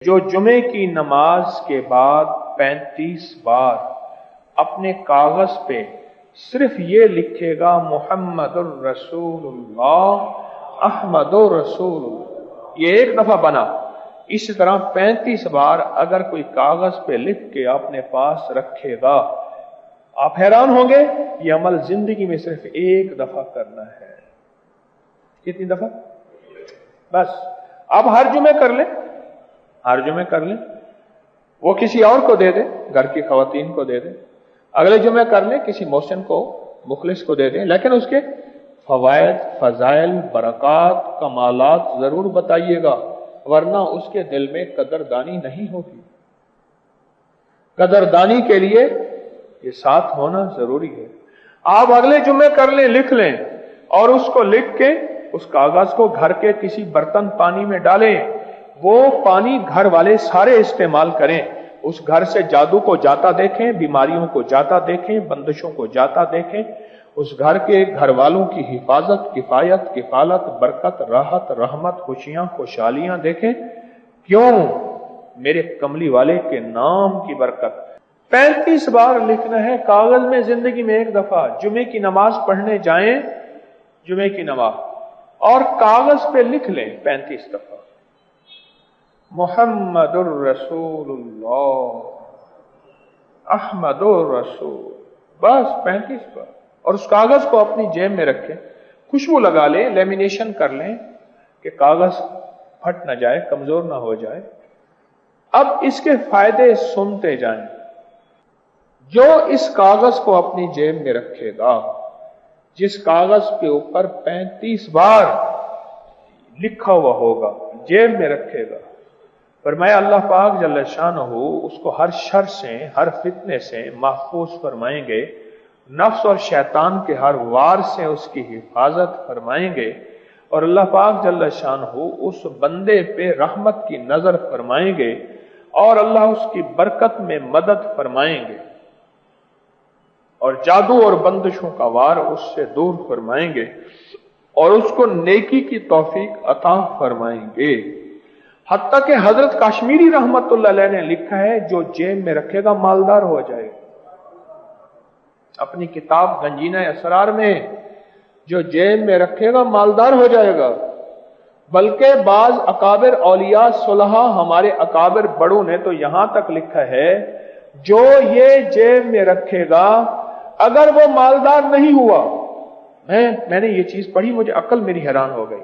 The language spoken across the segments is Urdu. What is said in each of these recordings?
جو جمعے کی نماز کے بعد 35 بار اپنے کاغذ پہ صرف یہ لکھے گا محمد الرسول اللہ احمد الرسول اللہ، یہ ایک دفعہ بنا، اسی طرح 35 بار اگر کوئی کاغذ پہ لکھ کے اپنے پاس رکھے گا، آپ حیران ہوں گے یہ عمل زندگی میں صرف ایک دفعہ کرنا ہے۔ کتنی دفعہ؟ بس اب ہر جمعے کر لیں، ہر جمعے کر لیں، وہ کسی اور کو دے دیں، گھر کی خواتین کو دے دیں، اگلے جمعے کر لیں کسی محسن کو، مخلص کو دے دیں، لیکن اس کے فوائد، فضائل، برکات، کمالات ضرور بتائیے گا، ورنہ اس کے دل میں قدردانی نہیں ہوگی۔ قدردانی کے لیے یہ ساتھ ہونا ضروری ہے۔ آپ اگلے جمعے کر لیں، لکھ لیں، اور اس کو لکھ کے اس کاغذ کو گھر کے کسی برتن پانی میں ڈالیں، وہ پانی گھر والے سارے استعمال کریں، اس گھر سے جادو کو جاتا دیکھیں، بیماریوں کو جاتا دیکھیں، بندشوں کو جاتا دیکھیں، اس گھر کے گھر والوں کی حفاظت، کفایت، کفالت، برکت، راحت، رحمت، خوشیاں، خوشحالیاں دیکھیں۔ کیوں؟ میرے کملی والے کے نام کی برکت۔ 35 بار لکھنا ہے کاغذ میں، زندگی میں ایک دفعہ۔ جمعے کی نماز پڑھنے جائیں، جمعے کی نماز، اور کاغذ پہ لکھ لیں 35 دفعہ محمد الرسول اللہ احمد الرسول، بس 35 بار، اور اس کاغذ کو اپنی جیب میں رکھیں، خوشبو لگا لیں، لیمینیشن کر لیں کہ کاغذ پھٹ نہ جائے، کمزور نہ ہو جائے۔ اب اس کے فائدے سنتے جائیں۔ جو اس کاغذ کو اپنی جیب میں رکھے گا، جس کاغذ کے اوپر 35 بار لکھا ہوا ہوگا، جیب میں رکھے گا، فرمایا اللہ پاک جل شانہ اس کو ہر شر سے، ہر فتنے سے محفوظ فرمائیں گے، نفس اور شیطان کے ہر وار سے اس کی حفاظت فرمائیں گے، اور اللہ پاک جل شانہ اس بندے پہ رحمت کی نظر فرمائیں گے، اور اللہ اس کی برکت میں مدد فرمائیں گے، اور جادو اور بندشوں کا وار اس سے دور فرمائیں گے، اور اس کو نیکی کی توفیق عطا فرمائیں گے۔ حتیٰ کہ حضرت کاشمیری رحمت اللہ علیہ نے لکھا ہے جو جیب میں رکھے گا مالدار ہو جائے گا۔ اپنی کتاب گنجینہ اسرار میں، جو جیب میں رکھے گا مالدار ہو جائے گا۔ بلکہ بعض اکابر اولیاء صلحاء، ہمارے اکابر بڑوں نے تو یہاں تک لکھا ہے جو یہ جیب میں رکھے گا اگر وہ مالدار نہیں ہوا، میں نے یہ چیز پڑھی، مجھے عقل میری حیران ہو گئی،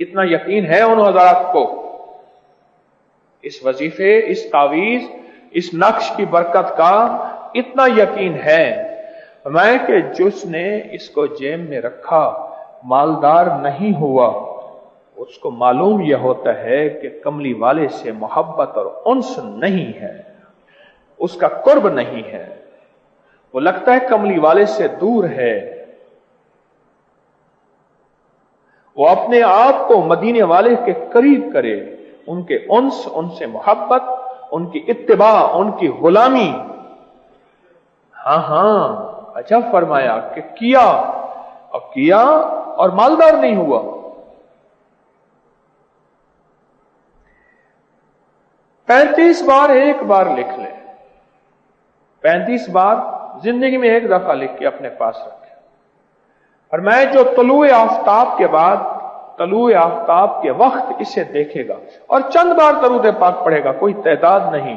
اتنا یقین ہے ان حضرات کو اس وظیفے، اس تعویذ، اس نقش کی برکت کا اتنا یقین ہے میں کہ جس نے اس کو جیب میں رکھا مالدار نہیں ہوا، اس کو معلوم یہ ہوتا ہے کہ کملی والے سے محبت اور انس نہیں ہے، اس کا قرب نہیں ہے، وہ لگتا ہے کملی والے سے دور ہے، وہ اپنے آپ کو مدینے والے کے قریب کرے، ان کے انس، ان سے محبت، ان کی اتباع، ان کی غلامی۔ ہاں عجب فرمایا کہ کیا اور مالدار نہیں ہوا۔ 35 بار ایک بار لکھ لیں، 35 بار زندگی میں ایک دفعہ لکھ کے اپنے پاس رکھیں۔ اور میں جو طلوع آفتاب کے بعد، طلوع آفتاب کے وقت اسے دیکھے گا اور چند بار درود پاک پڑھے گا، کوئی تعداد نہیں،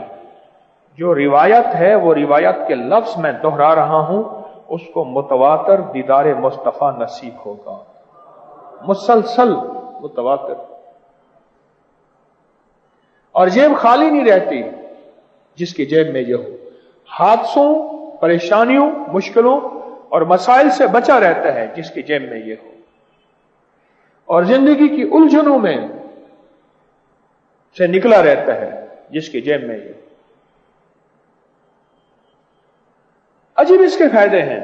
جو روایت ہے وہ روایت کے لفظ میں دہرا رہا ہوں، اس کو متواتر دیدار مصطفیٰ نصیب ہوگا، مسلسل متواتر۔ اور جیب خالی نہیں رہتی جس کی جیب میں یہ ہو، حادثوں، پریشانیوں، مشکلوں اور مسائل سے بچا رہتا ہے جس کی جیب میں یہ ہو، اور زندگی کی الجھنوں میں سے نکلا رہتا ہے جس کی جیب میں یہ ہو۔ عجیب اس کے فائدے ہیں۔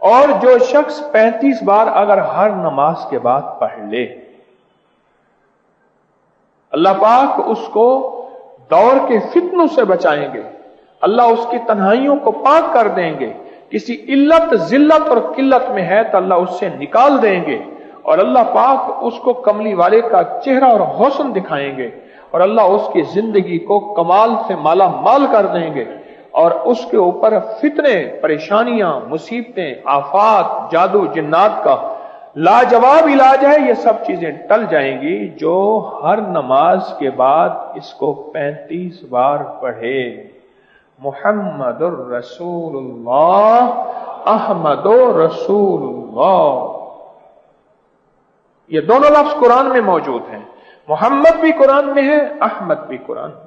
اور جو شخص 35 بار اگر ہر نماز کے بعد پڑھ لے، اللہ پاک اس کو دور کے فتنوں سے بچائیں گے، اللہ اس کی تنہائیوں کو پاک کر دیں گے، کسی علت، ذلت اور قلت میں ہے تو اللہ اس سے نکال دیں گے، اور اللہ پاک اس کو کملی والے کا چہرہ اور حسن دکھائیں گے، اور اللہ اس کی زندگی کو کمال سے مالا مال کر دیں گے، اور اس کے اوپر فتنے، پریشانیاں، مصیبتیں، آفات، جادو جنات کا لاجواب علاج ہے، یہ سب چیزیں ٹل جائیں گی جو ہر نماز کے بعد اس کو 35 بار پڑھے۔ محمد الرسول اللہ، احمد رسول اللہ، یہ دونوں لفظ قرآن میں موجود ہیں، محمد بھی قرآن میں ہے، احمد بھی قرآن میں ہے۔